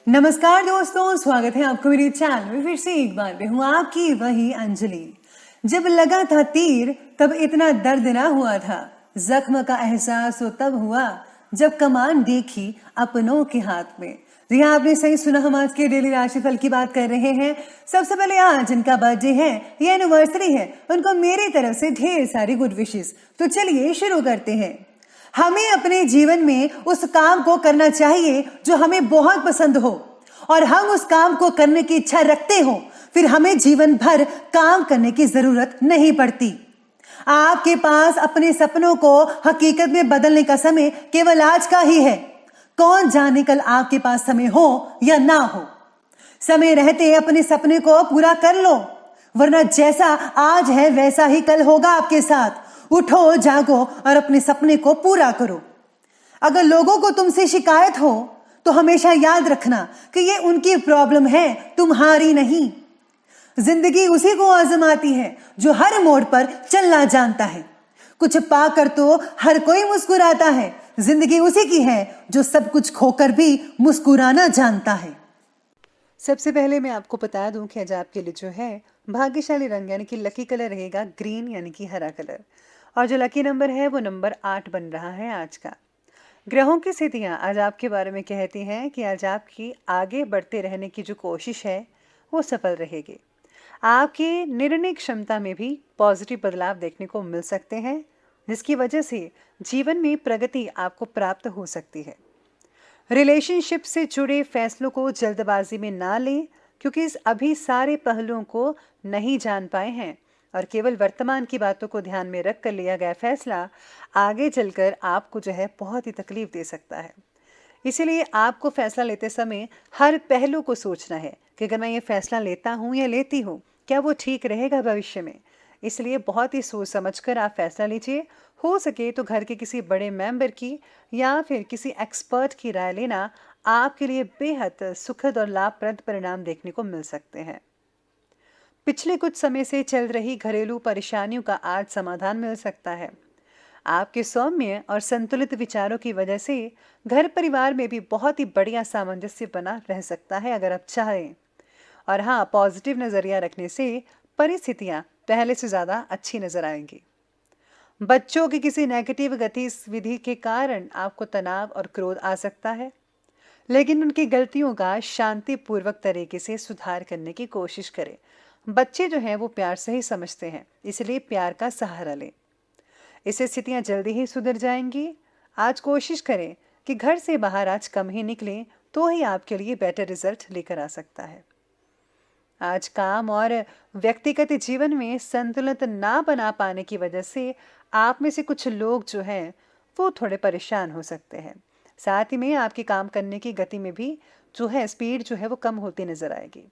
नमस्कार दोस्तों, स्वागत है आपको मेरे चैनल में फिर से एक बार। मैं हूँ आपकी वही अंजलि। जब लगा था तीर तब इतना दर्द ना हुआ था, जख्म का एहसास तो तब हुआ जब कमान देखी अपनों के हाथ में। जी हाँ, आपने सही सुना, हम आज के डेली राशिफल की बात कर रहे हैं। सबसे पहले आज जिनका बर्थडे है या एनिवर्सरी है, उनको मेरी तरफ से ढेर सारी गुड विशेस। तो चलिए शुरू करते हैं। हमें अपने जीवन में उस काम को करना चाहिए जो हमें बहुत पसंद हो और हम उस काम को करने की इच्छा रखते हो, फिर हमें जीवन भर काम करने की जरूरत नहीं पड़ती। आपके पास अपने सपनों को हकीकत में बदलने का समय केवल आज का ही है। कौन जाने कल आपके पास समय हो या ना हो। समय रहते अपने सपने को पूरा कर लो, वरना जैसा आज है वैसा ही कल होगा आपके साथ। उठो, जागो और अपने सपने को पूरा करो। अगर लोगों को तुमसे शिकायत हो तो हमेशा याद रखना कि ये उनकी प्रॉब्लम है, तुम्हारी नहीं। जिंदगी उसी को आजमाती है जो हर मोड़ पर चलना जानता है। कुछ पाकर तो हर कोई मुस्कुराता है। जिंदगी उसी की है जो सब कुछ खोकर भी मुस्कुराना जानता है। सबसे पहले मैं आपको बता दूं कि आज आपके लिए जो है भाग्यशाली रंग यानी कि लकी कलर रहेगा ग्रीन यानी कि हरा कलर, और जो लकी नंबर है वो नंबर 8 बन रहा है आज का। ग्रहों की स्थितियां आज आपके बारे में कहती हैं कि आज आपकी आगे बढ़ते रहने की जो कोशिश है वो सफल रहेगी। आपकी निर्णय क्षमता में भी पॉजिटिव बदलाव देखने को मिल सकते हैं, जिसकी वजह से जीवन में प्रगति आपको प्राप्त हो सकती है। रिलेशनशिप से जुड़े फैसलों को जल्दबाजी में ना लें, क्योंकि इस अभी सारे पहलुओं को नहीं जान पाए हैं और केवल वर्तमान की बातों को ध्यान में रख कर लिया गया फैसला आगे चलकर आपको जो है बहुत ही तकलीफ दे सकता है। इसीलिए आपको फैसला लेते समय हर पहलू को सोचना है कि अगर मैं ये फैसला लेता हूँ या लेती हूँ, क्या वो ठीक रहेगा भविष्य में। इसलिए बहुत ही सोच समझकर आप फैसला लीजिए। हो सके तो घर के किसी बड़े मेंबर की या फिर किसी एक्सपर्ट की राय लेना आपके लिए बेहद सुखद और लाभप्रद परिणाम देखने को मिल सकते हैं। पिछले कुछ समय से चल रही घरेलू परेशानियों का आज समाधान मिल सकता है। आपके सौम्य और संतुलित विचारों की वजह से घर परिवार में भी बहुत ही बढ़िया सामंजस्य बना रह सकता है अगर आप चाहें। और हाँ, पॉजिटिव नजरिया रखने से परिस्थितियां पहले से ज्यादा अच्छी नजर आएंगी। बच्चों की किसी नेगेटिव गतिविधि के कारण आपको तनाव और क्रोध आ सकता है, लेकिन उनकी गलतियों का शांतिपूर्वक तरीके से सुधार करने की कोशिश करें। बच्चे जो हैं वो प्यार से ही समझते हैं, इसलिए प्यार का सहारा लें। इससे स्थितियां जल्दी ही सुधर जाएंगी। आज कोशिश करें कि घर से बाहर आज कम ही निकलें, तो ही आपके लिए बेटर रिजल्ट लेकर आ सकता है। आज काम और व्यक्तिगत जीवन में संतुलन ना बना पाने की वजह से आप में से कुछ लोग जो हैं वो थोड़े परेशान हो सकते हैं। साथ ही में आपके काम करने की गति में भी जो है स्पीड जो है वो कम होती नजर आएगी।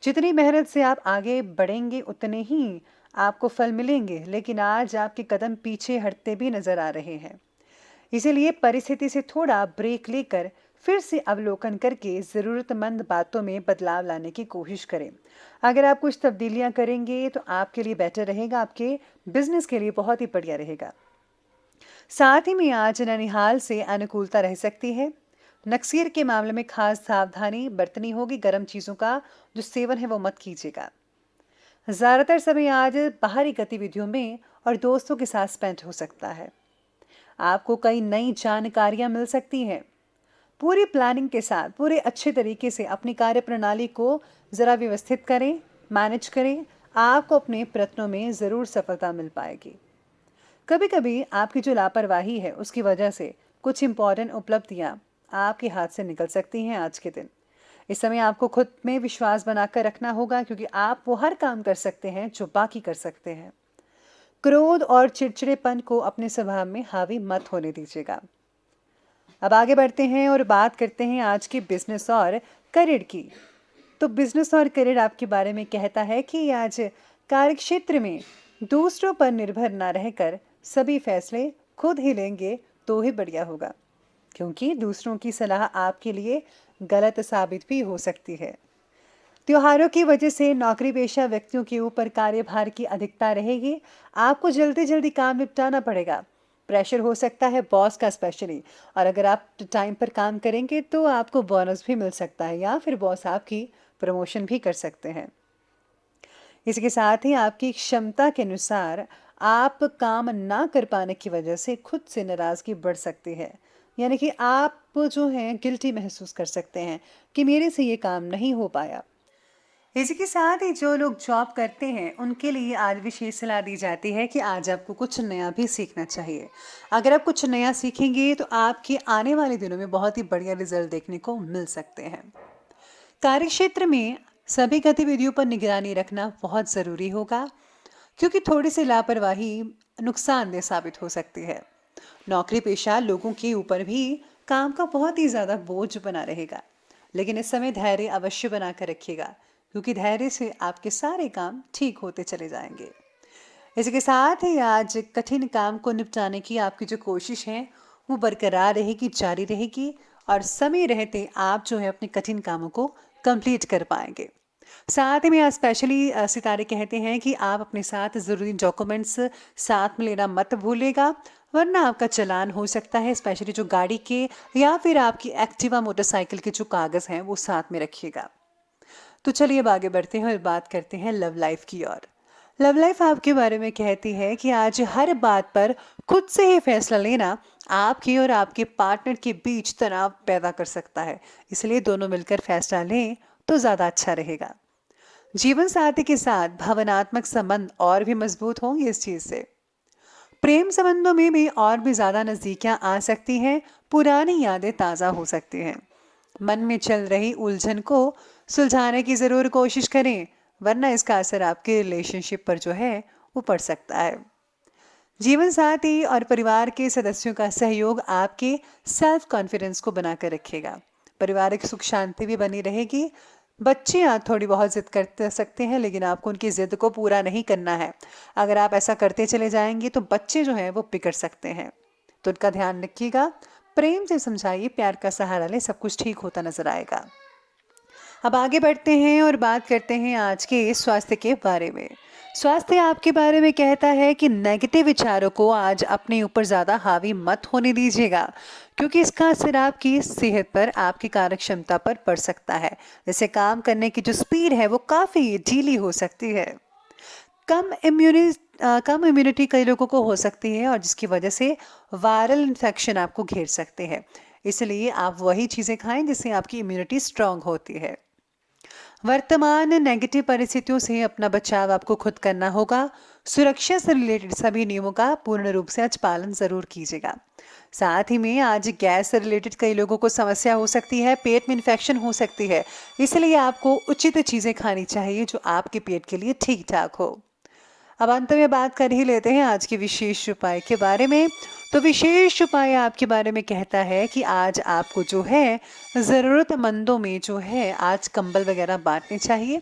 जितनी मेहनत से आप आगे बढ़ेंगे उतने ही आपको फल मिलेंगे, लेकिन आज आपके कदम पीछे हटते भी नजर आ रहे हैं। इसीलिए परिस्थिति से थोड़ा ब्रेक लेकर फिर से अवलोकन करके जरूरतमंद बातों में बदलाव लाने की कोशिश करें। अगर आप कुछ तब्दीलियां करेंगे तो आपके लिए बेटर रहेगा, आपके बिजनेस के लिए बहुत ही बढ़िया रहेगा। साथ ही में आज ननिहाल से अनुकूलता रह सकती है। नक्सीर के मामले में खास सावधानी बरतनी होगी। गर्म चीजों का जो सेवन है वो मत कीजिएगा। ज्यादातर समय आज बाहरी गतिविधियों में और दोस्तों के साथ स्पेंड हो सकता है। आपको कई नई जानकारियां मिल सकती हैं। पूरी प्लानिंग के साथ पूरे अच्छे तरीके से अपनी कार्य प्रणाली को जरा व्यवस्थित करें, मैनेज करें। आपको अपने प्रयत्नों में जरूर सफलता मिल पाएगी। कभी कभी आपकी जो लापरवाही है उसकी वजह से कुछ इंपॉर्टेंट उपलब्धियां आपके हाथ से निकल सकती हैं आज के दिन। इस समय आपको खुद में विश्वास बनाकर रखना होगा, क्योंकि आप वो हर काम कर सकते हैं जो बाकी कर सकते हैं। क्रोध और चिड़चिड़ेपन को अपने स्वभाव में हावी मत होने दीजिएगा। अब आगे बढ़ते हैं और बात करते हैं आज के बिजनेस और करियर की। तो बिजनेस और करियर आपके बारे में कहता है कि आज कार्यक्षेत्र में दूसरों पर निर्भर न रहकर सभी फैसले खुद ही लेंगे तो ही बढ़िया होगा, क्योंकि दूसरों की सलाह आपके लिए गलत साबित भी हो सकती है। त्योहारों की वजह से नौकरी पेशा व्यक्तियों के ऊपर कार्यभार की अधिकता रहेगी। आपको जल्दी जल्दी काम निपटाना पड़ेगा। प्रेशर हो सकता है बॉस का स्पेशली, और अगर आप टाइम पर काम करेंगे तो आपको बोनस भी मिल सकता है या फिर बॉस आपकी प्रमोशन भी कर सकते हैं। इसके साथ ही आपकी क्षमता के अनुसार आप काम ना कर पाने की वजह से खुद से नाराज़गी बढ़ सकती है। यानी कि आप जो हैं गिल्टी महसूस कर सकते हैं कि मेरे से ये काम नहीं हो पाया। इसी के साथ ही जो लोग जॉब करते हैं उनके लिए आज विशेष सलाह दी जाती है कि आज आपको कुछ नया भी सीखना चाहिए। अगर आप कुछ नया सीखेंगे तो आपके आने वाले दिनों में बहुत ही बढ़िया रिजल्ट देखने को मिल सकते हैं। कार्यक्षेत्र में सभी गतिविधियों पर निगरानी रखना बहुत ज़रूरी होगा, क्योंकि थोड़ी सी लापरवाही नुकसानदेह साबित हो सकती है। नौकरी पेशा लोगों के ऊपर भी काम का बहुत ही ज़्यादा बोझ बना रहेगा, लेकिन इस समय धैर्य अवश्य बना कर रखिएगा, क्योंकि धैर्य से आपके सारे काम ठीक होते चले जाएंगे। इसके साथ ही आज कठिन काम को निपटाने की आपकी जो कोशिश है वो बरकरार रहेगी, जारी रहेगी, और समय रहते आप जो है अपने कठिन कामों को कंप्लीट कर पाएंगे। साथ ही में आज स्पेशली सितारे कहते हैं कि आप अपने साथ ज़रूरी डॉक्यूमेंट्स साथ में लेना मत भूलेगा, वरना आपका चालान हो सकता है। स्पेशली जो गाड़ी के या फिर आपकी एक्टिवा मोटरसाइकिल के जो कागज़ हैं वो साथ में रखिएगा। तो चलिए अब आगे बढ़ते हैं और बात करते हैं लव लाइफ की ओर। लव लाइफ आपके बारे में कहती है कि आज हर बात पर खुद से ही फैसला लेना आपके और आपके पार्टनर के बीच तनाव पैदा कर सकता है, इसलिए दोनों मिलकर फैसला लें तो ज़्यादा अच्छा रहेगा। जीवन साथी के साथ भावनात्मक संबंध और भी मजबूत होंगे इस चीज़ से। प्रेम संबंधों में भी और भी ज़्यादा नज़दीकियाँ आ सकती हैं, पुरानी यादें ताज़ा हो सकती हैं। मन में चल रही उलझन को सुलझाने की ज़रूर कोशिश करें, वरना इसका असर आपके रिलेशनशिप पर जो है वो पड़ सकता है। जीवन साथी और परिवार के सदस्यों का सहयोग आपके सेल्फ कॉन्फिडेंस को बनाकर रखेगा। पारिवारिक सुख शांति भी बनी रहेगी। बच्चे यहाँ थोड़ी बहुत जिद कर सकते हैं, लेकिन आपको उनकी जिद को पूरा नहीं करना है। अगर आप ऐसा करते चले जाएंगे तो बच्चे जो हैं वो बिगड़ सकते हैं, तो उनका ध्यान रखिएगा। प्रेम से समझाइए, प्यार का सहारा ले, सब कुछ ठीक होता नजर आएगा। अब आगे बढ़ते हैं और बात करते हैं आज के स्वास्थ्य के बारे में। स्वास्थ्य आपके बारे में कहता है कि नेगेटिव विचारों को आज अपने ऊपर ज़्यादा हावी मत होने दीजिएगा, क्योंकि इसका असर आपकी सेहत पर, आपकी कार्य क्षमता पर पड़ सकता है। जैसे काम करने की जो स्पीड है वो काफ़ी ढीली हो सकती है। कम इम्यूनिटी कई लोगों को हो सकती है, और जिसकी वजह से वायरल इन्फेक्शन आपको घेर सकते हैं। इसलिए आप वही चीज़ें खाएं जिससे आपकी इम्यूनिटी स्ट्रांग होती है। वर्तमान नेगेटिव परिस्थितियों से अपना बचाव आपको खुद करना होगा। सुरक्षा से रिलेटेड सभी नियमों का पूर्ण रूप से आज पालन जरूर कीजिएगा। साथ ही में आज गैस से रिलेटेड कई लोगों को समस्या हो सकती है, पेट में इन्फेक्शन हो सकती है, इसलिए आपको उचित चीज़ें खानी चाहिए जो आपके पेट के लिए ठीक ठाक हो। अब अंत में बात कर ही लेते हैं आज के विशेष उपाय के बारे में। तो विशेष उपाय आपके बारे में कहता है कि आज आपको जो है ज़रूरतमंदों में जो है आज कंबल वगैरह बांटने चाहिए।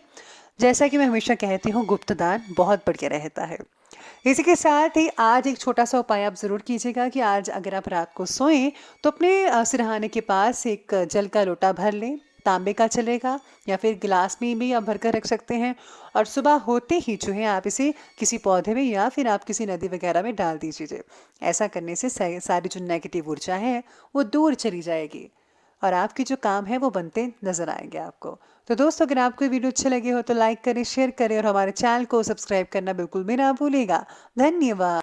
जैसा कि मैं हमेशा कहती हूँ, गुप्त दान बहुत बढ़िया रहता है। इसी के साथ ही आज एक छोटा सा उपाय आप ज़रूर कीजिएगा कि आज अगर आप रात को सोएं तो अपने सिरहाने के पास एक जल का लोटा भर लें। तांबे का चलेगा या फिर गिलास में भी आप भरकर रख सकते हैं, और सुबह होते ही जो है आप इसे किसी पौधे में या फिर आप किसी नदी वगैरह में डाल दीजिए। ऐसा करने से सारी जो नेगेटिव ऊर्जा है वो दूर चली जाएगी, और आपके जो काम है वो बनते नजर आएंगे आपको। तो दोस्तों, अगर आपको वीडियो अच्छे लगे हो तो लाइक करें, शेयर करें, और हमारे चैनल को सब्सक्राइब करना बिल्कुल भी ना भूलिएगा। धन्यवाद।